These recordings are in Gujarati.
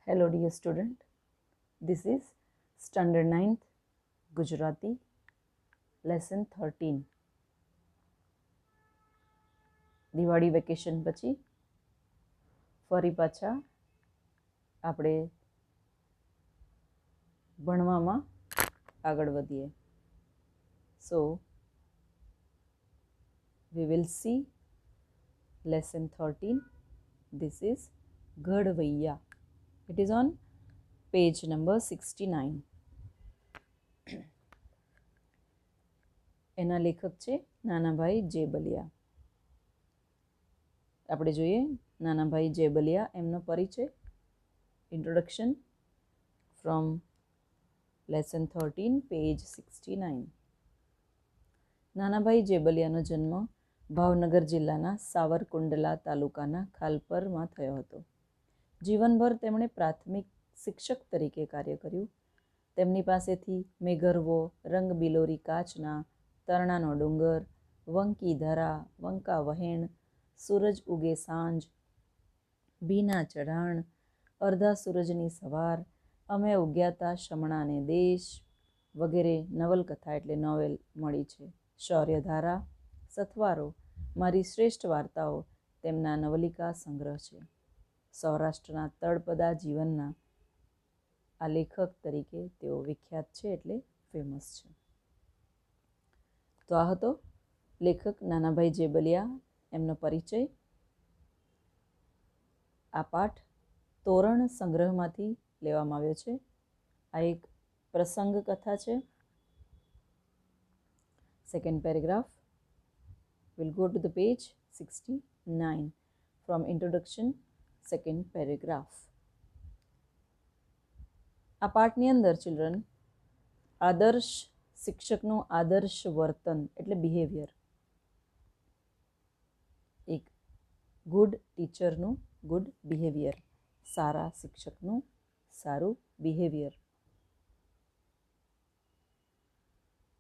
Hello dear student, this is Standard 9th Gujarati Lesson 13. Diwali vacation પછી ફરી પાછા આપણે ભણવામાં આગળ વધીએ. So we will see lesson 13. This is Ghadvaiya. It is on page number 69. એના લેખક છે નાનાભાઈ જેબલિયા. આપણે જોઈએ નાનાભાઈ જેબલિયા એમનો પરિચય. Introduction from lesson 13 page 69. નાનાભાઈ જેબલિયાનો જન્મ ભાવનગર જિલ્લાના સાવરકુંડલા તાલુકાના ખાલપરમાં થયો હતો. જીવનભર તેમણે પ્રાથમિક શિક્ષક તરીકે કાર્ય કર્યું. તેમની પાસેથી મેઘરવો, રંગબિલોરી કાચના, તરણાનો ડુંગર, વંકી ધરા, વંકા વહેણ, સૂરજ ઉગે સાંજ, ભીના ચઢાણ, અડધા સૂરજની સવાર, અમે ઉગ્યાતા શમણાને દેશ વગેરે નવલકથા એટલે નોવેલ મળી છે. શૌર્યધારા, સથવારો, મારી શ્રેષ્ઠ વાર્તાઓ તેમના નવલિકા સંગ્રહ છે. સૌરાષ્ટ્રના તળપદા જીવનના આ લેખક તરીકે તેઓ વિખ્યાત છે એટલે ફેમસ છે. તો આ હતો લેખક નાનાભાઈ જેબલિયા એમનો પરિચય. આ પાઠ તોરણ સંગ્રહમાંથી લેવામાં આવ્યો છે. આ એક પ્રસંગ કથા છે. Second paragraph. We'll go to the page 69 from introduction, second paragraph. આ પાઠની અંદર ચિલ્ડ્રન આદર્શ શિક્ષકનું આદર્શ વર્તન એટલે બિહેવિયર, એક ગુડ ટીચરનું ગુડ બિહેવિયર, સારા શિક્ષકનું સારું બિહેવિયર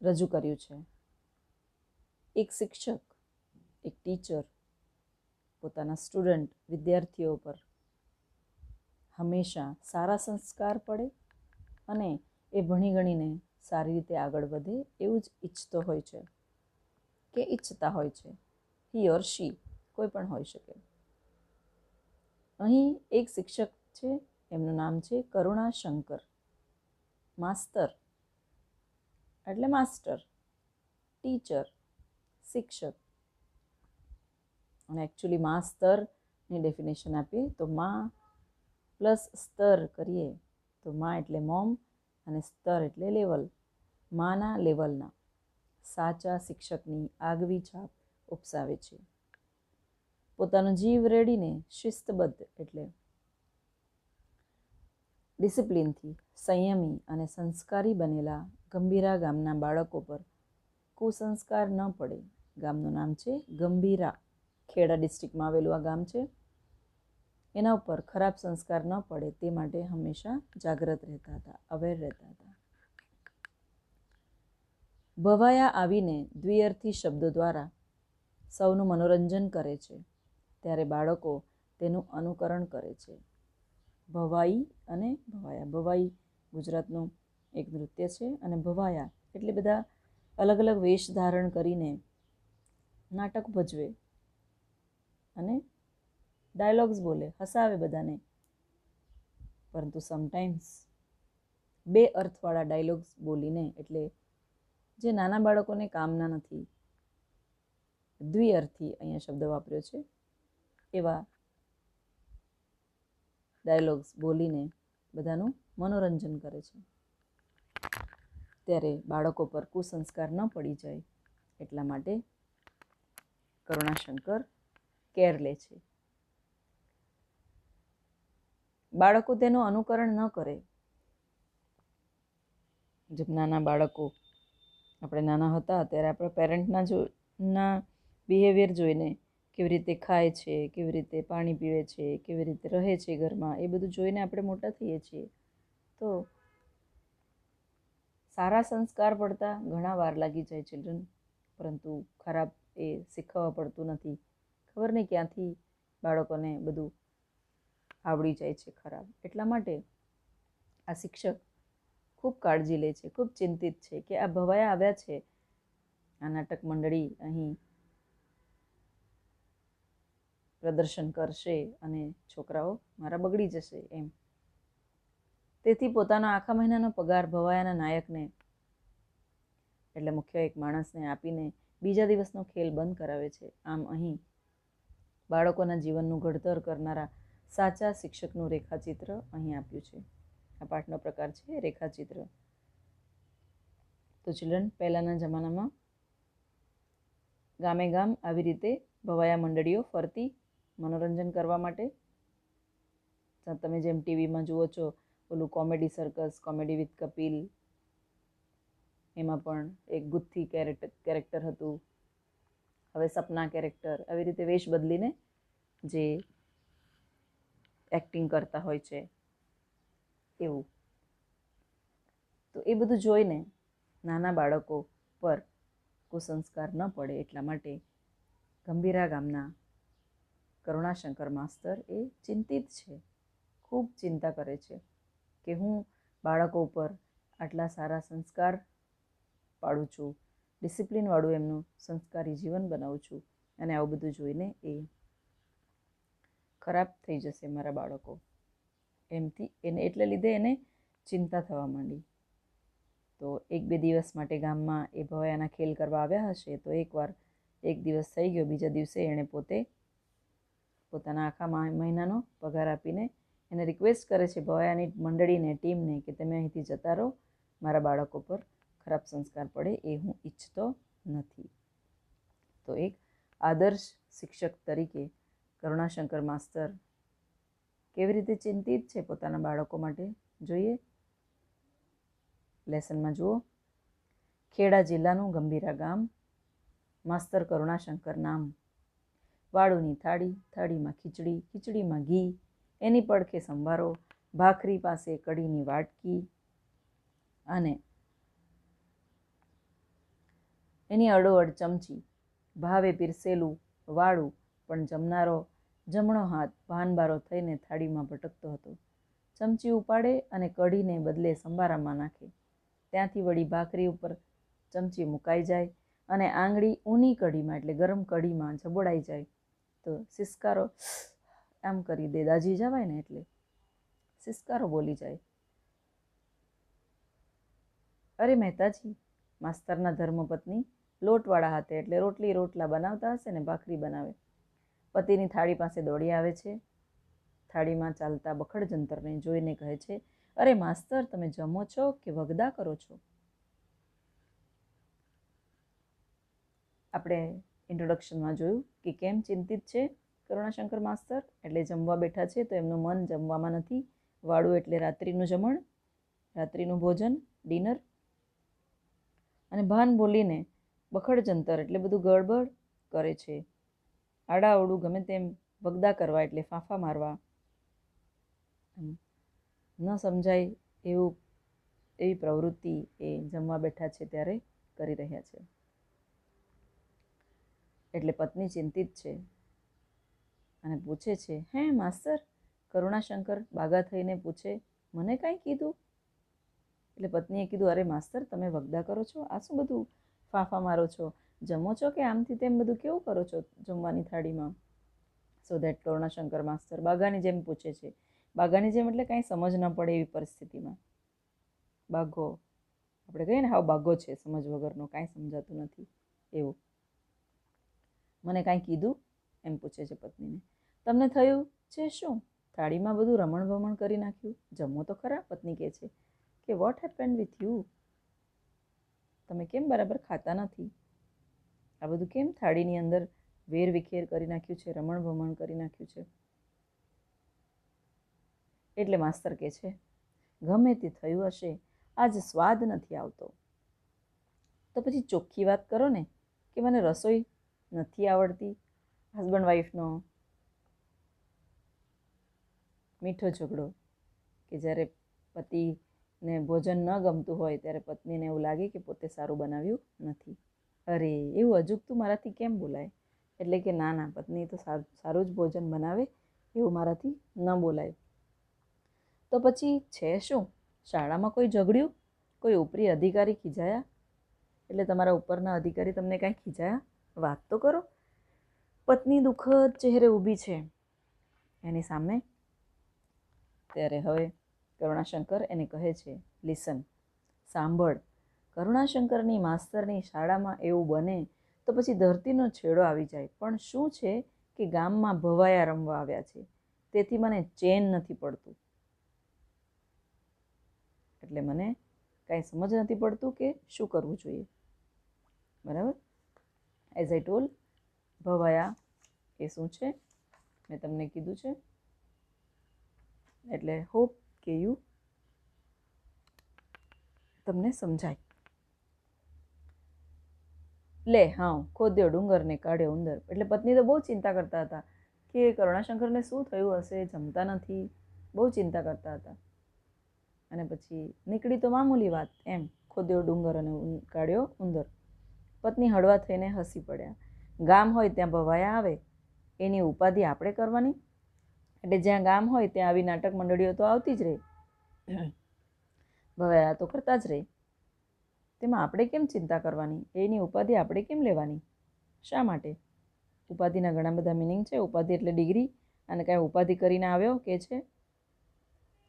રજૂ કર્યું છે. એક શિક્ષક, એક ટીચર પોતાના સ્ટુડન્ટ વિદ્યાર્થીઓ પર હંમેશા સારા સંસ્કાર પડે અને એ ભણી ગણીને સારી રીતે આગળ વધે એવું જ ઈચ્છતો હોય છે કે ઈચ્છતા હોય છે. હી ઓર શી કોઈ પણ હોઈ શકે. અહીં એક શિક્ષક છે, એમનું નામ છે કરુણાશંકર. માસ્તર એટલે માસ્ટર, ટીચર શિક્ષક. અને એકચ્યુઅલી માસ્તરની ડેફિનેશન આપીએ તો માં પ્લસ સ્તર કરીએ તો માં એટલે મોમ અને સ્તર એટલે લેવલ. માના લેવલના સાચા શિક્ષકની આગવી છાપ ઉપસાવે છે. પોતાનો જીવ રેડીને શિસ્તબદ્ધ એટલે ડિસિપ્લિનથી સંયમી અને સંસ્કારી બનેલા ગંભીરા ગામના બાળકો પર કુસંસ્કાર ન પડે. ગામનું નામ છે ગંભીરા, ખેડા ડિસ્ટ્રિક્ટમાં આવેલું આ ગામ છે. એના ઉપર ખરાબ સંસ્કાર ન પડે તે માટે હંમેશા જાગ્રત રહેતા હતા, અવેર રહેતા હતા. ભવાયા આવીને દ્વિઅર્થી શબ્દો દ્વારા સૌનું મનોરંજન કરે છે ત્યારે બાળકો તેનું અનુકરણ કરે છે. ભવાઈ અને ભવાયા. ભવાઈ ગુજરાતનું એક નૃત્ય છે અને ભવાયા એટલે બધા અલગ અલગ વેશ ધારણ કરીને નાટક ભજવે અને ડાયલોગ્સ બોલે, હસાવે બધાને. પરંતુ સમટાઈમ્સ બે અર્થવાળા ડાયલોગ્સ બોલીને, એટલે જે નાના બાળકોને કામના નથી, દ્વિઅર્થી અહીંયા શબ્દ વાપર્યો છે, એવા ડાયલોગ્સ બોલીને બધાનું મનોરંજન કરે છે. ત્યારે બાળકો પર કુસંસ્કાર ન પડી જાય એટલા માટે કરુણાશંકર કેર લે છે. બાળકો તેનું અનુકરણ ન કરે. જેમ નાના બાળકો, આપણે નાના હતા ત્યારે આપણા પેરેન્ટના બિહેવિયર જોઈને કેવી રીતે ખાય છે, કેવી રીતે પાણી પીવે છે, કેવી રીતે રહે છે ઘરમાં, એ બધું જોઈને આપણે મોટા થઈએ છીએ. તો સારા સંસ્કાર પડતા ઘણા વાર લાગી જાય ચિલ્ડ્રન, પરંતુ ખરાબ એ શીખવવા પડતું નથી. ખબર નહીં ક્યાંથી બાળકોને બધું આવડી જાય છે ખરાબ. એટલા માટે આ શિક્ષક ખૂબ કાળજી લે છે, ખૂબ ચિંતિત છે કે આ ભવાયા આવ્યા છે, આ નાટક મંડળી અહીં પ્રદર્શન કરશે અને છોકરાઓ મારા બગડી જશે એમ. તેથી પોતાનો આખા મહિનાનો પગાર ભવાયાના નાયકને એટલે મુખ્ય એક માણસને આપીને બીજા દિવસનો ખેલ બંધ કરાવે છે. આમ અહીં બાળકોના જીવનનું ઘડતર કરનારા સાચા શિક્ષકનું રેખાચિત્ર અહીં આપ્યું છે. આ પાઠનો પ્રકાર છે રેખાચિત્ર. તો ચિલ્ડ્રન, પહેલાંના જમાનામાં ગામે ગામ આવી રીતે ભવાયા મંડળીઓ ફરતી મનોરંજન કરવા માટે. તમે જેમ ટીવીમાં જુઓ છો ઓલું comedy circus, comedy with Kapil, એમાં પણ એક ગુથ્થી કેરેક્ટર હતું, હવે સપના કેરેક્ટર, આવી રીતે વેશ બદલીને જે એક્ટિંગ કરતા હોય છે એવું. તો એ બધું જોઈને નાના બાળકો પર કુસંસ્કાર ન પડે એટલા માટે ગંભીરા ગામના કરુણાશંકર માસ્તર એ ચિંતિત છે, ખૂબ ચિંતા કરે છે કે હું બાળકો ઉપર આટલા સારા સંસ્કાર પાડું છું, ડિસિપ્લિનવાળું એમનું સંસ્કારી જીવન બનાવું છું, અને આવું બધું જોઈને એ ખરાબ થઈ જશે મારા બાળકો એમથી એટલે લીધે એને ચિંતા થવા માંડી. તો એક બે દિવસ માટે ગામમાં એ ભવાયાના ખેલ કરવા આવ્યા હશે. તો એક દિવસ થઈ ગયો, બીજા દિવસે એણે પોતે પોતાના આખા મહિનાનો પગાર આપીને એને રિક્વેસ્ટ કરે છે ભવાયાની મંડળીને, ટીમને, કે તમે અહીંથી જતા રહો, મારા બાળકો પર ખરાબ સંસ્કાર પડે એ હું ઈચ્છતો નથી. તો એક આદર્શ શિક્ષક તરીકે કરુણાશંકર માસ્તર કેવી રીતે ચિંતિત છે પોતાના બાળકો માટે જોઈએ. લેસનમાં જુઓ. ખેડા જિલ્લાનું ગંભીરા ગામ, માસ્તર કરુણાશંકર નામ. વાળુની થાળી, થાળીમાં ખીચડી, ખીચડીમાં ઘી, એની પડખે સંભારો, ભાખરી પાસે કઢીની વાટકી, અને એની અડોઅડ ચમચી. ભાવે પીરસેલું વાળું, પણ જમનારો જમણો હાથ ભાનબારો થઈને થાળીમાં ભટકતો હતો. ચમચી ઉપાડે અને કઢીને બદલે સંભારામાં નાખે. ત્યાંથી વળી ભાખરી ઉપર ચમચી મુકાઈ જાય અને આંગળી ઊની કઢીમાં એટલે ગરમ કઢીમાં ઝબોડાઈ જાય તો સિસકારો આમ કરી દે, દાજી જવાય ને એટલે સિસકારો બોલી જાય. અરે મહેતાજી, માસ્તરના ધર્મપત્ની લોટવાળા હાથે એટલે રોટલા બનાવતા હશે ને ભાખરી બનાવે. પતિની થાળી પાસે દોડી આવે છે. થાળીમાં ચાલતા બખડ જંતરને જોઈને કહે છે, અરે માસ્તર, તમે જમો છો કે વગદા કરો છો? આપણે ઇન્ટ્રોડક્શનમાં જોયું કે કેમ ચિંતિત છે કરુણાશંકર માસ્તર. એટલે જમવા બેઠા છે તો એમનું મન જમવામાં નથી. વાળું એટલે રાત્રિનું જમણ, રાત્રિનું ભોજન, ડિનર. અને ભાન બોલીને બખડ જંતર એટલે બધું ગડબડ કરે છે. આડાઅવડું ગમે તેમ વગદા કરવા એટલે ફાંફા મારવા, ન સમજાય એવી પ્રવૃત્તિ એ જમવા બેઠા છે ત્યારે કરી રહ્યા છે. એટલે પત્ની ચિંતિત છે અને પૂછે છે, હે માસ્તર? કરુણાશંકર બાગા થઈને પૂછે, મને કાંઈ કીધું? એટલે પત્નીએ કીધું, અરે માસ્તર, તમે વગદા કરો છો, આ શું બધું ફાંફા મારો છો? જમો છો કે આમથી તેમ બધું કેવું કરો છો જમવાની થાળીમાં? સો દેટ કરુણાશંકર માસ્તર બાગાની જેમ પૂછે છે. બાગાની જેમ એટલે કાંઈ સમજ ન પડે એવી પરિસ્થિતિમાં. બાઘો, આપણે કહીએ ને હાવ બાઘો છે, સમજ વગરનો, કાંઈ સમજાતું નથી એવું. મને કાંઈ કીધું? એમ પૂછે છે પત્નીને. તમને થયું છે શું? થાળીમાં બધું રમણ ભમણ કરી નાખ્યું, જમો તો ખરા. પત્ની કહે છે કે વોટ હેપન વિથ યુ? તમે કેમ બરાબર ખાતા નથી? આ બધું કેમ થાળીની અંદર વેર વિખેર કરી નાખ્યું છે, રમણ ભમણ કરી નાખ્યું છે? એટલે માસ્તર કહે છે, ગમે તે થયું હશે, આજ સ્વાદ નથી આવતો. તો પછી ચોખ્ખી વાત કરો ને કે મને રસોઈ નથી આવડતી. હસબન્ડ વાઈફનો મીઠો ઝઘડો કે જ્યારે પતિને ભોજન ન ગમતું હોય ત્યારે પત્નીને એવું લાગે કે પોતે સારું બનાવ્યું નથી. અરે એવું અજુગતું મારાથી કેમ બોલાય? એટલે કે ના, પત્ની તો સારું જ ભોજન બનાવે, એવું મારાથી ન બોલાય. તો પછી છે શું? શાળામાં કોઈ ઝઘડ્યું? કોઈ ઉપરી અધિકારી ખીજાયા? એટલે તમારા ઉપરના અધિકારી તમને કાંઈ ખીજાયા? વાત તો કરો. પત્ની દુઃખદ ચહેરે ઊભી છે એની સામે. ત્યારે હવે કરુણાશંકર એને કહે છે, લિસન, સાંભળ, કરુણાશંકરની માસ્તરની શાળામાં એવું બને તો પછી ધરતીનો છેડો આવી જાય. પણ શું છે કે ગામમાં ભવાયા રમવા આવ્યા છે, તેથી મને ચેન નથી પડતું. એટલે મને કાંઈ સમજ નથી પડતું કે શું કરવું જોઈએ. બરાબર? એઝ આઈ ટોલ, ભવાયા એ શું છે મેં તમને કીધું છે. એટલે હોપ કે તમને સમજાય. લે હા, ખોદ્યો ડુંગર ને કાઢ્યો ઉંદર. એટલે પત્ની તો બહુ ચિંતા કરતા હતા કે કરુણાશંકરને શું થયું હશે, જમતા નથી, બહુ ચિંતા કરતા હતા. અને પછી નીકળી તો મામૂલી વાત, એમ ખોદ્યો ડુંગર અને કાઢ્યો ઉંદર. પત્ની હળવા થઈને હસી પડ્યા. ગામ હોય ત્યાં ભવાયા આવે, એની ઉપાધિ આપણે કરવાની. એટલે જ્યાં ગામ હોય ત્યાં આવી નાટક મંડળીઓ તો આવતી જ રહે, ભવાયા તો કરતા જ રહે. તેમાં આપણે કેમ ચિંતા કરવાની? એની ઉપાધિ આપણે કેમ લેવાની? શા માટે? ઉપાધિના ઘણા બધા મિનિંગ છે. ઉપાધિ એટલે ડિગ્રી, અને કાંઈ ઉપાધિ કરીને આવ્યો કે છે.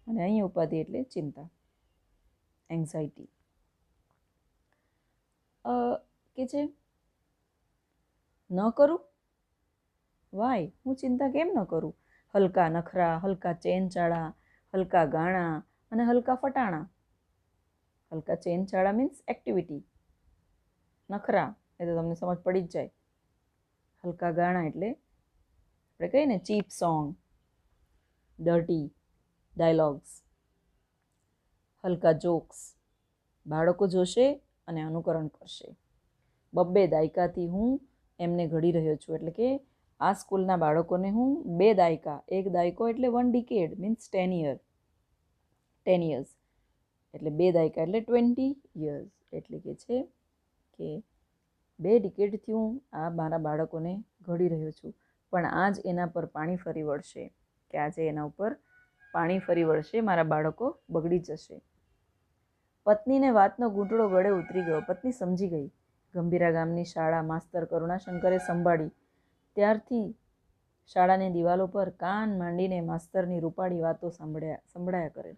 અને અહીં ઉપાધિ એટલે ચિંતા, એન્ઝાઇટી. કે છે ન કરું? વાય, હું ચિંતા કેમ ન કરું? હલકા નખરા, હલકા ચેનચાળા, હલકા ગાણા અને હલકા ફટાણા. હલકા ચેનચાળા મીન્સ એક્ટિવિટી. નખરા એ તો તમને સમજ પડી જ જાય. હલકા ગાણા એટલે આપણે કહીએ ને ચીપ સોંગ, ડર્ટી ડાયલોગ્સ. હલકા જોક્સ, બાળકો જોશે અને અનુકરણ કરશે. 2 દાયકાથી હું એમને ઘડી રહ્યો છું. એટલે કે આ સ્કૂલના બાળકોને હું 2 દાયકા, એક દાયકો એટલે 1 ડિકેડ મીન્સ 10 year, 10 years એટલે 2 દાયકા એટલે 20 years. એટલે કે છે કે 2 ડિકેડથી હું આ મારા બાળકોને ઘડી રહ્યો છું. પણ આજ એના પર પાણી ફરી વળશે, કે આજે એના ઉપર પાણી ફરી વળશે, મારા બાળકો બગડી જશે. પત્નીને વાતનો ઘૂંટડો ગળે ઉતરી ગયો. પત્ની સમજી ગઈ. ગંભીરા ગામની શાળા માસ્તર કરુણાશંકરે સંભાળી ત્યારથી શાળાની દિવાલો પર કાન માંડીને માસ્તરની રૂપાળી વાતો સંભળાયા કરે.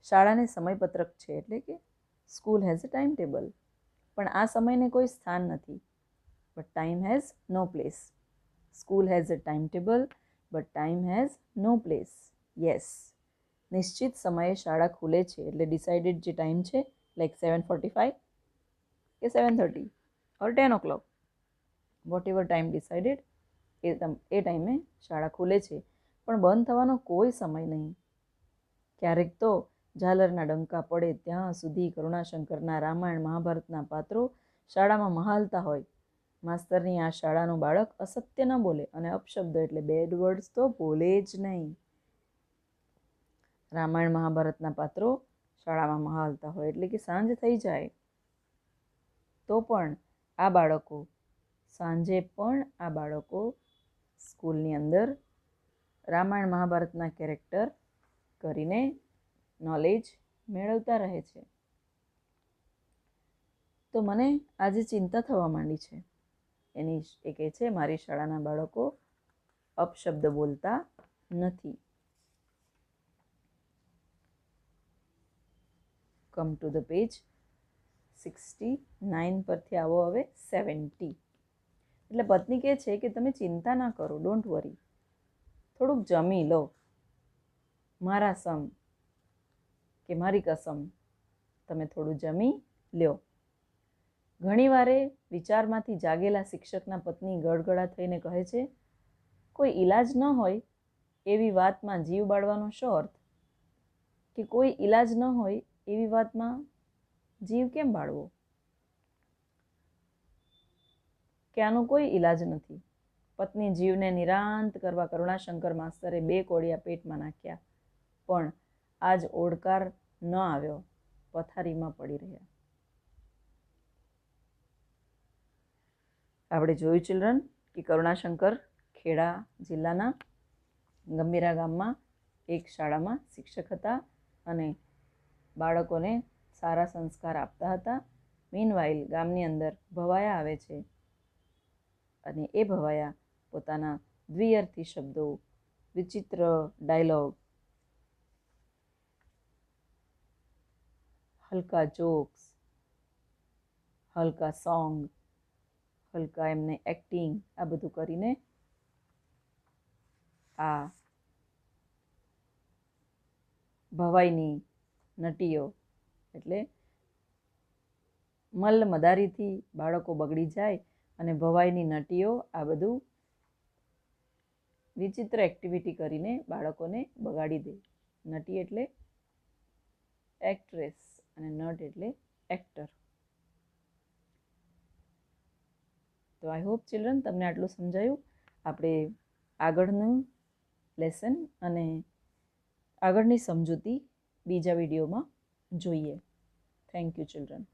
શાળાને સમયપત્રક છે, એટલે કે school has a time table. પણ આ સમયને કોઈ સ્થાન નથી. But time has no place. School has a time table but time has no place. Yes, નિશ્ચિત સમયે શાળા ખુલે છે, એટલે ડિસાઇડેડ જે ટાઈમ છે, લાઈક 7:45 કે 7:30 or 10 o'clock, whatever time decided, એ ટાઈમે શાળા ખુલે છે. પણ બંધ થવાનો કોઈ સમય નહીં. ક્યારેક તો ઝાલરના ડંકા પડે ત્યાં સુધી કરુણાશંકરના રામાયણ મહાભારતના પાત્રો શાળામાં મહાલતા હોય. માસ્તરની આ શાળાનું બાળક અસત્ય ન બોલે, અને અપશબ્દ એટલે બેડ વર્ડ્સ તો બોલે જ નહીં. રામાયણ મહાભારતના પાત્રો શાળામાં મહાલતા હોય, એટલે કે સાંજ થઈ જાય તો પણ આ બાળકો, સાંજે પણ આ બાળકો સ્કૂલની અંદર રામાયણ મહાભારતના કેરેક્ટર કરીને નોલેજ મેળવતા રહે છે. તો મને આજે ચિંતા થવા માંડી છે. એ કહે છે, મારી શાળાના બાળકો અપશબ્દ બોલતા નથી. કમ ટુ ધ પેજ 69 પરથી આવો હવે 70. એટલે પત્ની કહે છે કે તમે ચિંતા ના કરો, ડોન્ટ વરી, થોડુંક જમી લો. મારા સમ કે મારી કસમ, તમે થોડું જમી લ્યો. ઘણીવારે વિચારમાંથી જાગેલા શિક્ષકના પત્ની ગળગળા થઈને કહે છે, કોઈ ઈલાજ ન હોય એવી વાતમાં જીવ બાળવાનો શો અર્થ? કે કોઈ ઈલાજ ન હોય એવી વાતમાં જીવ કેમ બાળવો? કે આનો કોઈ ઈલાજ નથી. પત્ની જીવને નિરાંત કરવા કરુણાશંકર માસ્તરે 2 કોળિયા પેટમાં નાખ્યા, પણ આજ ઓડકાર ન આવ્યો, પથારીમાં પડી રહ્યા. આપણે જોયું ચિલ્ડ્રન કે કરુણાશંકર ખેડા જિલ્લાના ગંભીરા ગામમાં એક શાળામાં શિક્ષક હતા અને બાળકોને સારા સંસ્કાર આપતા હતા. મીનવાઇલ ગામની અંદર ભવાયા આવે છે અને એ ભવાયા પોતાના દ્વિઅર્થી શબ્દો, વિચિત્ર ડાયલોગ, હલકા જોક્સ, હલકા સોંગ, હલકા એમને એક્ટિંગ, આ બધું કરીને આ ભવાઈની નટીઓ એટલે મલ્લ મદારીથી બાળકો બગડી જાય અને ભવાઈની નટીઓ આ બધું વિચિત્ર એક્ટિવિટી કરીને બાળકોને બગાડી દે. નટી એટલે એક્ટ્રેસ અને નટ એટલે એક્ટર. તો આઈ હોપ ચિલ્ડ્રન તમને આટલું સમજાયું. આપણે આગળનું લેસન અને આગળની સમજૂતી બીજા વિડીયોમાં જોઈએ. Thank you children.